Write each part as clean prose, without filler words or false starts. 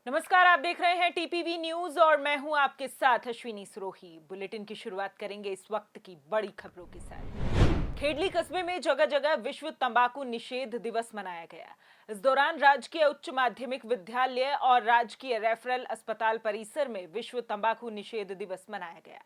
नमस्कार, आप देख रहे हैं टीपीवी न्यूज और मैं हूं आपके साथ अश्विनी सुरोही। बुलेटिन की शुरुआत करेंगे इस वक्त की बड़ी खबरों के साथ। खेडली कस्बे में जगह जगह विश्व तंबाकू निषेध दिवस मनाया गया। इस दौरान राजकीय उच्च माध्यमिक विद्यालय और राजकीय रेफरल अस्पताल परिसर में विश्व तंबाकू निषेध दिवस मनाया गया।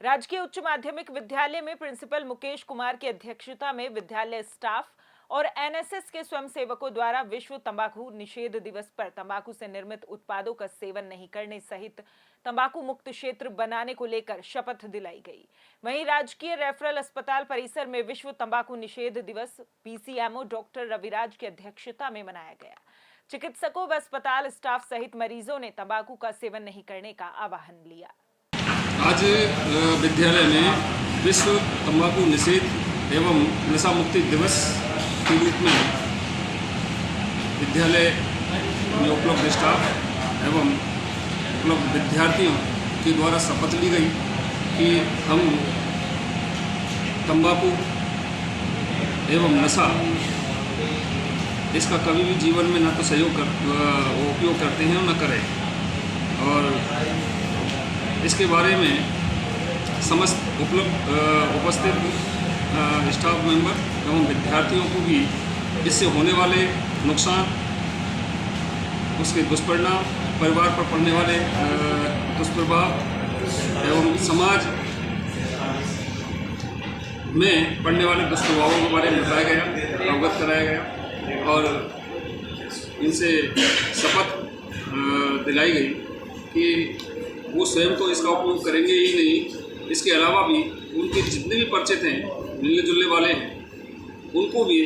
राजकीय उच्च माध्यमिक विद्यालय में प्रिंसिपल मुकेश कुमार की अध्यक्षता में विद्यालय स्टाफ और एनएसएस के स्वयंसेवकों द्वारा विश्व तंबाकू निषेध दिवस पर तंबाकू से निर्मित उत्पादों का सेवन नहीं करने सहित तंबाकू मुक्त क्षेत्र बनाने को लेकर शपथ दिलाई गई। वहीं राजकीय रेफरल अस्पताल परिसर में विश्व तंबाकू निषेध दिवस पीसीएमओ डॉक्टर रविराज की अध्यक्षता में मनाया गया। चिकित्सकों व अस्पताल स्टाफ सहित मरीजों ने तंबाकू का सेवन नहीं करने का आह्वान लिया। आज विद्यालय में विश्व तंबाकू निषेध एवं नशा मुक्ति दिवस के रूप में विद्यालय में उपलब्ध स्टाफ एवं उपलब्ध विद्यार्थियों के द्वारा शपथ ली गई कि हम तंबाकू एवं नशा इसका कभी भी जीवन में न तो उपयोग करते हैं और न करें, और इसके बारे में समस्त उपस्थित स्टाफ मेंबर एवं विद्यार्थियों को भी इससे होने वाले नुकसान, उसके दुष्परिणाम, परिवार पर पड़ने वाले दुष्प्रभाव एवं समाज में पड़ने वाले दुष्प्रभावों के बारे में बताया गया, अवगत कराया गया और इनसे शपथ दिलाई गई कि वो स्वयं तो इसका उपयोग करेंगे ही नहीं, इसके अलावा भी उनके जितने भी परिचित हैं, मिलने जुलने वाले हैं, उनको भी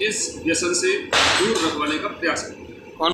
इस व्यसन से दूर रखवाने का प्रयास करें।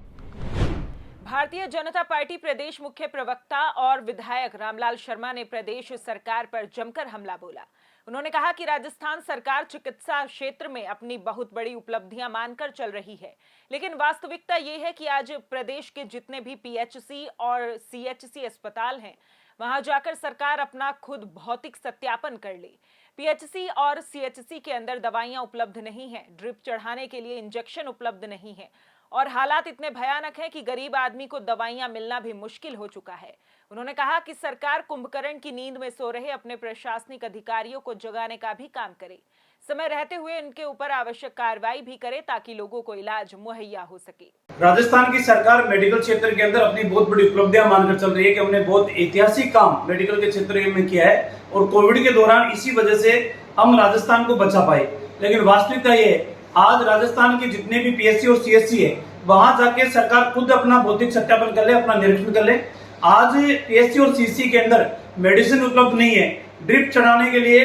भारतीय जनता पार्टी प्रदेश मुख्य प्रवक्ता और विधायक रामलाल शर्मा ने प्रदेश सरकार पर जमकर हमला बोला। उन्होंने कहा कि राजस्थान सरकार चिकित्सा क्षेत्र में अपनी बहुत बड़ी उपलब्धियां मानकर चल रही है, लेकिन वास्तविकता ये है कि आज प्रदेश के जितने भी पीएचसी और सीएचसी अस्पताल हैं, वहां जाकर सरकार अपना खुद भौतिक सत्यापन कर ले। पीएचसी और सीएचसी के अंदर दवाइयां उपलब्ध नहीं हैं, ड्रिप चढ़ाने के लिए इंजेक्शन उपलब्ध नहीं है और हालात इतने भयानक हैं कि गरीब आदमी को दवाइयां मिलना भी मुश्किल हो चुका है। उन्होंने कहा कि सरकार कुंभकर्ण की नींद में सो रहे अपने प्रशासनिक अधिकारियों को जगाने का भी काम करे, समय रहते हुए इनके ऊपर आवश्यक कार्रवाई भी करे ताकि लोगों को इलाज मुहैया हो सके। राजस्थान की सरकार मेडिकल क्षेत्र के अंदर अपनी बहुत बड़ी उपलब्धियां मानकर चल रही है कि हमने बहुत ऐतिहासिक काम मेडिकल के क्षेत्र में किया है और कोविड के दौरान इसी वजह से हम राजस्थान को बचा पाए। लेकिन वास्तविकता ये है, आज राजस्थान के जितने भी पीएचसी और सीएचसी है, वहां जाके सरकार खुद अपना भौतिक सत्यापन कर ले, अपना निरीक्षण कर ले। आज पीएचसी और सीएचसी के अंदर मेडिसिन उपलब्ध नहीं है, ड्रिप चढ़ाने के लिए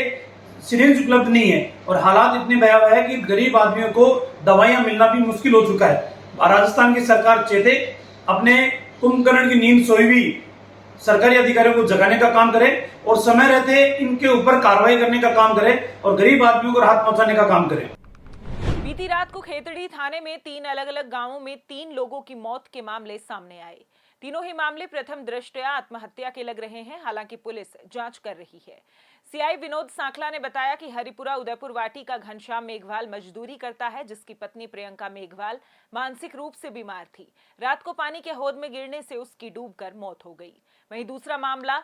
सिरिंज उपलब्ध नहीं है और हालात इतने भयावह है कि गरीब आदमियों को दवाइयां मिलना भी मुश्किल हो चुका है। राजस्थान की सरकार चेते, अपने कुंभकर्ण की नींद सोई हुई सरकारी अधिकारियों को जगाने का काम करे और समय रहते इनके ऊपर कार्रवाई करने का काम करे और गरीब आदमियों को राहत पहुंचाने का काम करे। बीती रात को खेतड़ी थाने में 3 अलग अलग गांवों में 3 लोगों की मौत के मामले सामने आए। तीनों ही मामले प्रथम दृष्टया आत्महत्या के लग रहे हैं। हालांकि पुलिस जांच कर रही है। सीआई विनोद सांखला ने बताया कि हरिपुरा उदयपुर वाटी का घनश्याम मेघवाल मजदूरी करता है, जिसकी पत्नी प्रियंका मेघवाल मानसिक रूप से बीमार थी। रात को पानी के हौद में गिरने से उसकी डूबकर मौत हो गई। वहीं दूसरा मामला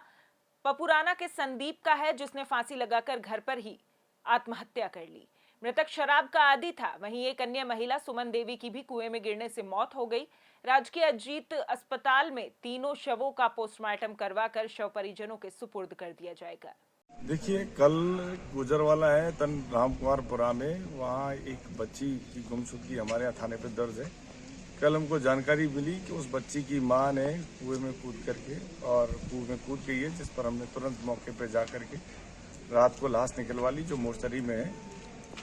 पपुराना के संदीप का है, जिसने फांसी लगाकर घर पर ही आत्महत्या कर ली। मृतक शराब का आदी था। वहीं एक अन्य महिला सुमन देवी की भी कुएं में गिरने से मौत हो गई। राजकीय अजीत अस्पताल में तीनों शवों का पोस्टमार्टम करवाकर शव परिजनों के सुपुर्द कर दिया जाएगा। देखिए, कल गुजरवाला है तन रामकुमारपुरा में, वहाँ एक बच्ची की गुमशुदगी हमारे यहाँ थाने पे दर्ज है। कल हमको जानकारी मिली कि उस बच्ची की मां ने कुएं में कूद करके और कुएं में कूद गई है, जिस पर हमने तुरंत मौके पे जा करके रात को लाश निकलवा ली, जो मोर्चरी में है।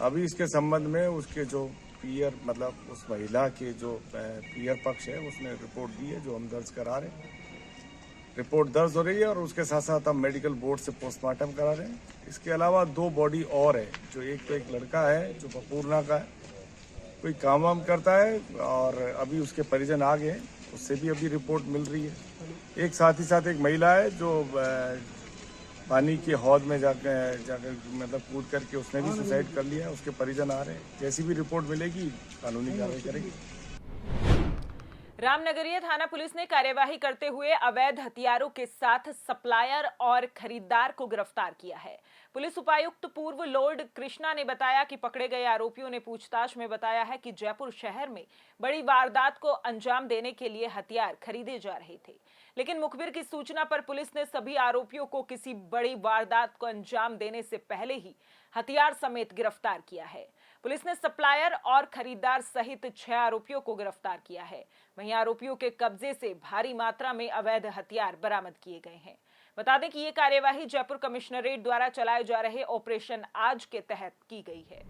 अभी इसके संबंध में उसके जो पीयर मतलब उस महिला के जो पीयर पक्ष है, उसने रिपोर्ट दी है, जो हम दर्ज करा रहे हैं। रिपोर्ट दर्ज हो रही है और उसके साथ साथ हम मेडिकल बोर्ड से पोस्टमार्टम करा रहे हैं। इसके अलावा 2 बॉडी और है, जो एक तो एक लड़का है जो पपूर्ना का है, कोई काम वाम करता है और अभी उसके परिजन आ गए, उससे भी अभी रिपोर्ट मिल रही है। एक साथ ही साथ एक महिला है जो पानी के हौद में जाकर मतलब कूद करके उसने भी सुसाइड कर लिया, उसके परिजन आ रहे हैं। जैसी भी रिपोर्ट मिलेगी कानूनी कार्रवाई करेंगे। रामनगरिया थाना पुलिस ने कार्यवाही करते हुए अवैध हथियारों के साथ सप्लायर और खरीदार को गिरफ्तार किया है। पुलिस उपायुक्त पूर्व लॉर्ड कृष्णा ने बताया कि पकड़े गए आरोपियों ने पूछताछ में बताया है कि जयपुर शहर में बड़ी वारदात को अंजाम देने के लिए हथियार खरीदे जा रहे थे, लेकिन मुखबिर की सूचना पर पुलिस ने सभी आरोपियों को किसी बड़ी वारदात को अंजाम देने से पहले ही हथियार समेत गिरफ्तार किया है। पुलिस ने सप्लायर और खरीदार सहित 6 आरोपियों को गिरफ्तार किया है। वहीं आरोपियों के कब्जे से भारी मात्रा में अवैध हथियार बरामद किए गए हैं। बता दें कि ये कार्यवाही जयपुर कमिश्नरेट द्वारा चलाए जा रहे ऑपरेशन आज के तहत की गई है।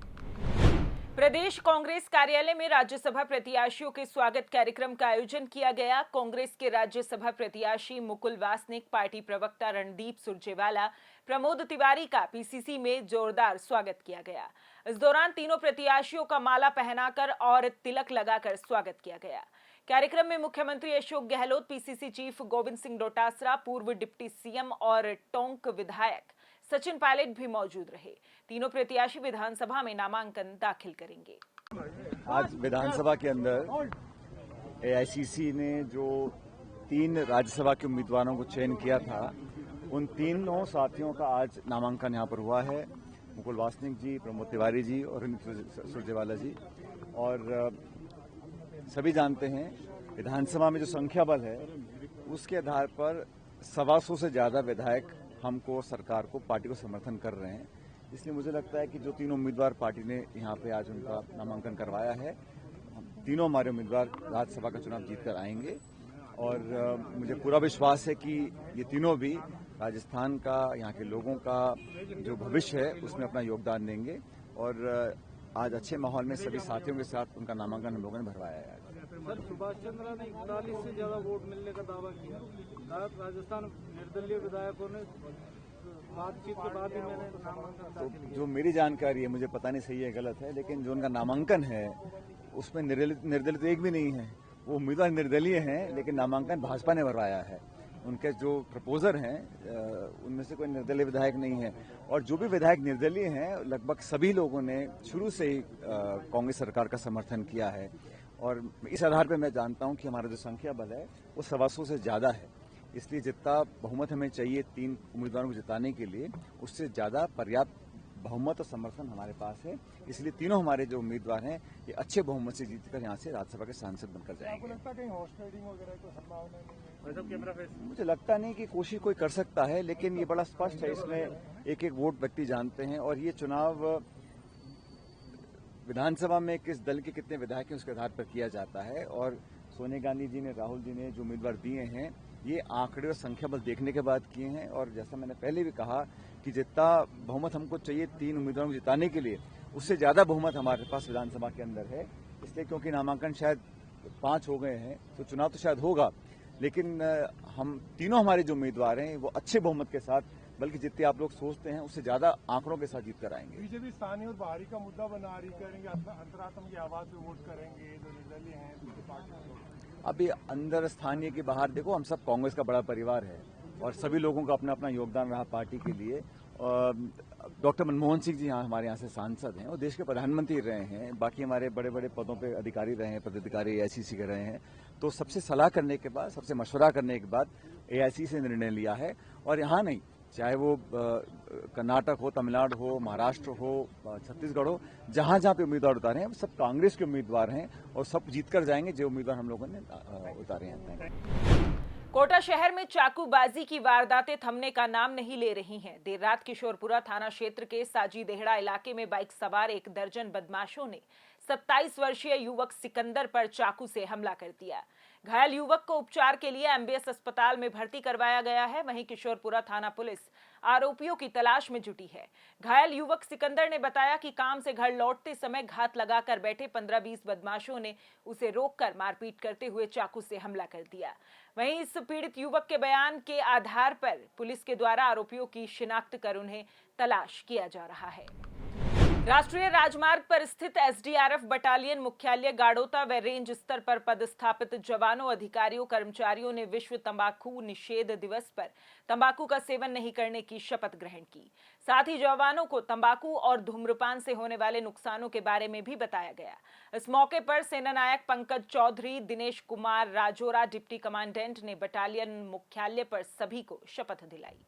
प्रदेश कांग्रेस कार्यालय में राज्यसभा प्रत्याशियों के स्वागत कार्यक्रम का आयोजन किया गया। कांग्रेस के राज्यसभा प्रत्याशी मुकुल वासनिक, पार्टी प्रवक्ता रणदीप सुरजेवाला, प्रमोद तिवारी का पीसीसी में जोरदार स्वागत किया गया। इस दौरान तीनों प्रत्याशियों का माला पहनाकर और तिलक लगाकर स्वागत किया गया। कार्यक्रम में मुख्यमंत्री अशोक गहलोत, पीसीसी चीफ गोविंद सिंह डोटासरा, पूर्व डिप्टी सीएम और टोंक विधायक सचिन पायलट भी मौजूद रहे। तीनों प्रत्याशी विधानसभा में नामांकन दाखिल करेंगे। आज विधानसभा के अंदर एआईसीसी ने जो 3 राज्यसभा के उम्मीदवारों को चयन किया था, उन तीनों साथियों का आज नामांकन यहां पर हुआ है। मुकुल वासनिक जी, प्रमोद तिवारी जी और रणदीप सुरजेवाला जी। और सभी जानते हैं विधानसभा में जो संख्या बल है उसके आधार पर 125 से ज्यादा विधायक हमको, सरकार को, पार्टी को समर्थन कर रहे हैं। इसलिए मुझे लगता है कि जो तीनों उम्मीदवार पार्टी ने यहाँ पे आज उनका नामांकन करवाया है, तीनों हमारे उम्मीदवार राज्यसभा का चुनाव जीतकर आएंगे। और मुझे पूरा विश्वास है कि ये तीनों भी राजस्थान का, यहाँ के लोगों का जो भविष्य है उसमें अपना योगदान देंगे। और आज अच्छे माहौल में सभी साथियों के साथ उनका नामांकन हम लोगों ने भरवाया है। सर, सुभाष चंद्रा ने 41 से ज्यादा वोट मिलने का दावा किया। राजस्थान निर्दलीय विधायकों ने बातचीत के बाद ही मैंने नामांकन दाखिल किया। जो मेरी जानकारी है, मुझे पता नहीं सही है गलत है, लेकिन जो उनका नामांकन है उसमें निर्दलित एक भी नहीं है। वो उम्मीदवार निर्दलीय हैं, लेकिन नामांकन भाजपा ने भरवाया है। उनके जो प्रपोजर हैं उनमें से कोई निर्दलीय विधायक नहीं है। और जो भी विधायक निर्दलीय हैं, लगभग सभी लोगों ने शुरू से ही कांग्रेस सरकार का समर्थन किया है। और इस आधार पर मैं जानता हूं कि हमारा जो संख्या बल है वो 125 से ज्यादा है। इसलिए जितना बहुमत हमें चाहिए 3 उम्मीदवारों को जिताने के लिए, उससे ज्यादा पर्याप्त बहुमत और समर्थन हमारे पास है। इसलिए तीनों हमारे जो उम्मीदवार हैं ये अच्छे बहुमत से जीतकर यहाँ से राज्यसभा के सांसद बनकर जाएंगे। मुझे लगता नहीं कि कोशिश कोई कर सकता है, लेकिन ये बड़ा स्पष्ट है, इसमें एक एक वोट व्यक्ति जानते हैं। और ये चुनाव विधानसभा में किस दल के कितने विधायक हैं उसके आधार पर किया जाता है। और सोनिया गांधी जी ने, राहुल जी ने जो उम्मीदवार दिए हैं, ये आंकड़े और संख्या बल देखने के बाद किए हैं। और जैसा मैंने पहले भी कहा कि जितना बहुमत हमको चाहिए 3 उम्मीदवारों को जिताने के लिए, उससे ज्यादा बहुमत हमारे पास विधानसभा के अंदर है। इसलिए क्योंकि नामांकन शायद 5 हो गए हैं, तो चुनाव तो शायद होगा, लेकिन हम तीनों हमारे जो उम्मीदवार हैं वो अच्छे बहुमत के साथ, बल्कि जितने आप लोग सोचते हैं उससे ज्यादा आंकड़ों के साथ जीत कर आएंगे। बीजेपी स्थानीय और बाहरी का मुद्दा बना रही, करेंगे अंतरात्मा की आवाज पे वोट करेंगे, जो निर्दलीय हैं दूसरी पार्टी। अभी अंदर स्थानीय के बाहर देखो, हम सब कांग्रेस का बड़ा परिवार है और सभी लोगों का अपना अपना योगदान रहा पार्टी के लिए। डॉक्टर मनमोहन सिंह जी यहाँ हमारे यहाँ से सांसद हैं और देश के प्रधानमंत्री रहे हैं। बाकी हमारे बड़े बड़े पदों पे अधिकारी रहे हैं, पदाधिकारी एआईसीसी के रहे हैं। तो सबसे सलाह करने के बाद, सबसे मशवरा करने के बाद एआईसीसी से निर्णय लिया है। और यहाँ नहीं, चाहे वो कर्नाटक हो, तमिलनाडु हो, महाराष्ट्र हो, छत्तीसगढ़ हो, जहां जहां पे उम्मीदवार उतारे हैं सब कांग्रेस के उम्मीदवार हैं और सब जीतकर जाएंगे जो उम्मीदवार हम लोगों ने उतारे हैं। कोटा शहर में चाकूबाजी की वारदातें थमने का नाम नहीं ले रही हैं। देर रात किशोरपुरा थाना क्षेत्र के साजी देहड़ा इलाके में बाइक सवार 1 दर्जन बदमाशों ने 27 वर्षीय युवक सिकंदर पर चाकू से हमला कर दिया। घायल युवक को उपचार के लिए एमबीएस अस्पताल में भर्ती करवाया गया है। वहीं किशोरपुरा थाना पुलिस आरोपियों की तलाश में जुटी है। घायल युवक सिकंदर ने बताया कि काम से घर लौटते समय घात लगाकर बैठे 15-20 बदमाशों ने उसे रोककर मारपीट करते हुए चाकू से हमला कर दिया। वहीं इस पीड़ित युवक के बयान के आधार पर पुलिस के द्वारा आरोपियों की शिनाख्त कर उन्हें तलाश किया जा रहा है। राष्ट्रीय राजमार्ग पर स्थित एसडीआरएफ बटालियन मुख्यालय गाड़ोता व रेंज स्तर पर पदस्थापित जवानों, अधिकारियों, कर्मचारियों ने विश्व तंबाकू निषेध दिवस पर तंबाकू का सेवन नहीं करने की शपथ ग्रहण की। साथ ही जवानों को तंबाकू और धूम्रपान से होने वाले नुकसानों के बारे में भी बताया गया। इस मौके पर सेना नायक पंकज चौधरी, दिनेश कुमार राजोरा, डिप्टी कमांडेंट ने बटालियन मुख्यालय पर सभी को शपथ दिलाई।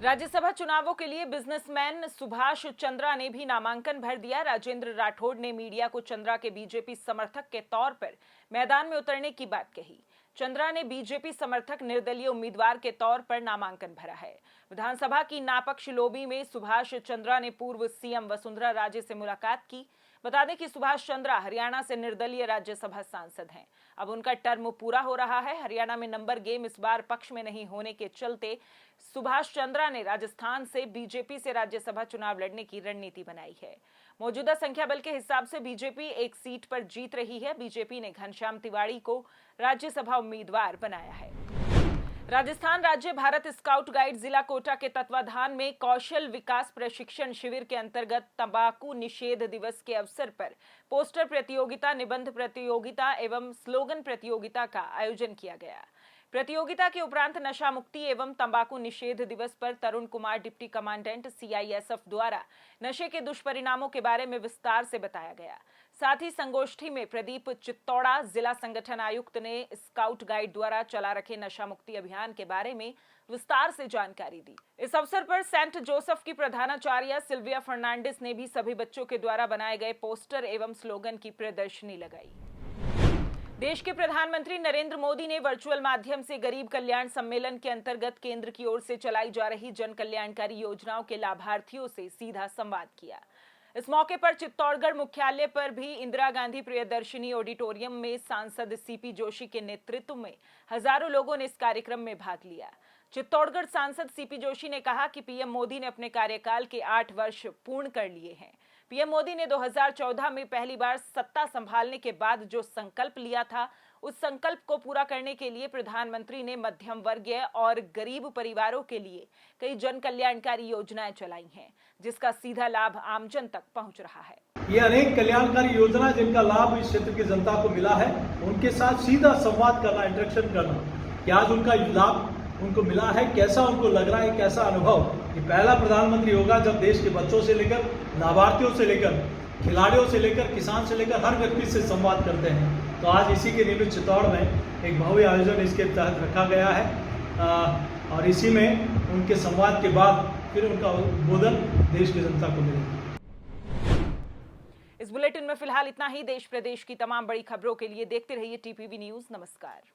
राज्यसभा चुनावों के लिए बिजनेसमैन सुभाष चंद्रा ने भी नामांकन भर दिया। राजेंद्र राठौड़ ने मीडिया को चंद्रा के बीजेपी समर्थक के तौर पर मैदान में उतरने की बात कही। चंद्रा ने बीजेपी समर्थक निर्दलीय उम्मीदवार के तौर पर नामांकन भरा है। विधानसभा की नापक्ष लोबी में सुभाष चंद्रा ने पूर्व सीएम वसुंधरा राजे से मुलाकात की। बता दें कि सुभाष चंद्रा हरियाणा से निर्दलीय राज्यसभा सांसद हैं। अब उनका टर्म पूरा हो रहा है। हरियाणा में नंबर गेम इस बार पक्ष में नहीं होने के चलते सुभाष चंद्रा ने राजस्थान से बीजेपी से राज्यसभा चुनाव लड़ने की रणनीति बनाई है। मौजूदा संख्या बल के हिसाब से बीजेपी एक सीट पर जीत रही है। बीजेपी ने घनश्याम तिवाड़ी को राज्यसभा उम्मीदवार बनाया है। राजस्थान राज्य भारत स्काउट गाइड जिला कोटा के तत्वाधान में कौशल विकास प्रशिक्षण शिविर के अंतर्गत तंबाकू निषेध दिवस के अवसर पर पोस्टर प्रतियोगिता, निबंध प्रतियोगिता एवं स्लोगन प्रतियोगिता का आयोजन किया गया। प्रतियोगिता के उपरांत नशा मुक्ति एवं तंबाकू निषेध दिवस पर तरुण कुमार, डिप्टी कमांडेंट सीआईएसएफ द्वारा नशे के दुष्परिणामों के बारे में विस्तार से बताया गया। साथ ही संगोष्ठी में प्रदीप चित्तौड़ा, जिला संगठन आयुक्त, ने स्काउट गाइड द्वारा चला रखे नशा मुक्ति अभियान के बारे में विस्तार से जानकारी दी। इस अवसर पर सेंट जोसेफ की प्रधानाचार्य सिल्विया फर्नांडिस ने भी सभी बच्चों के द्वारा बनाए गए पोस्टर एवं स्लोगन की प्रदर्शनी लगाई। देश के प्रधानमंत्री नरेंद्र मोदी ने वर्चुअल माध्यम से गरीब कल्याण सम्मेलन के अंतर्गत केंद्र की ओर से चलाई जा रही जन कल्याणकारी योजनाओं के लाभार्थियों से सीधा संवाद किया। इस मौके पर चित्तौड़गढ़ मुख्यालय पर भी इंदिरा गांधी प्रियदर्शिनी ऑडिटोरियम में सांसद सीपी जोशी के नेतृत्व में हजारों लोगों ने इस कार्यक्रम में भाग लिया। चित्तौड़गढ़ सांसद सीपी जोशी ने कहा कि पीएम मोदी ने अपने कार्यकाल के 8 वर्ष पूर्ण कर लिए हैं। पीएम मोदी ने 2014 में पहली बार सत्ता संभालने के बाद जो संकल्प लिया था, उस संकल्प को पूरा करने के लिए प्रधानमंत्री ने मध्यम वर्गीय और गरीब परिवारों के लिए कई जन कल्याणकारी योजनाएं चलाई हैं, जिसका सीधा लाभ आमजन तक पहुंच रहा है। ये अनेक कल्याणकारी योजना जिनका लाभ इस क्षेत्र की जनता को मिला है, उनके साथ सीधा संवाद करना, इंटरेक्शन करना कि आज उनका लाभ उनको मिला है, कैसा उनको लग रहा है, कैसा अनुभव। ये पहला प्रधानमंत्री होगा जब देश के बच्चों से लेकर लाभार्थियों से लेकर खिलाड़ियों से लेकर किसान से लेकर हर व्यक्ति से संवाद करते हैं। तो आज इसी के निमित्त चित्तौड़ में एक भव्य आयोजन इसके तहत रखा गया है और इसी में उनके संवाद के बाद फिर उनका उद्बोधन देश की जनता को मिलेगा। इस बुलेटिन में फिलहाल इतना ही। देश प्रदेश की तमाम बड़ी खबरों के लिए देखते रहिए टीपीवी न्यूज। नमस्कार।